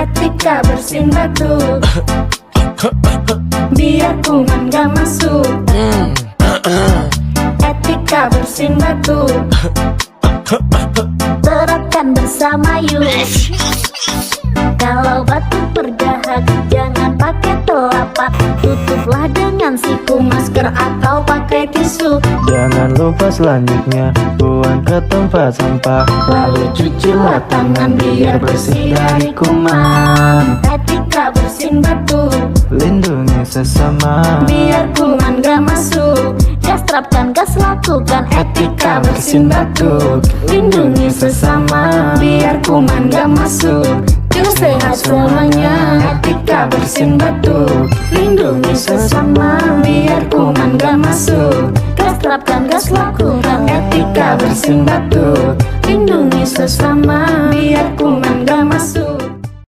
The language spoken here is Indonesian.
Etika bersin batu, biar kuman gak masuk. Etika bersin batu, terapkan bersama yuk. Kalau batuk berdahak, jangan pakai telapak. Tutuplah dengan siku, masker atau pakai tisu. Jangan lupa selanjutnya buang ke tempat sampah. Lalu cucilah tangan biar bersih dari kuman. Etika bersin batu, Lindungi sesama. biar kuman gak masuk. Gas terapkan, gas lakukan. Etika bersin batu, lindungi sesama, biar kuman gak masuk. Jus sehat selamanya. Etika bersin batu, lindungi sesama, biar kuman gak masuk. Gas terapkan, gas lakukan. Etika bersin batu, lindungi sesama, biar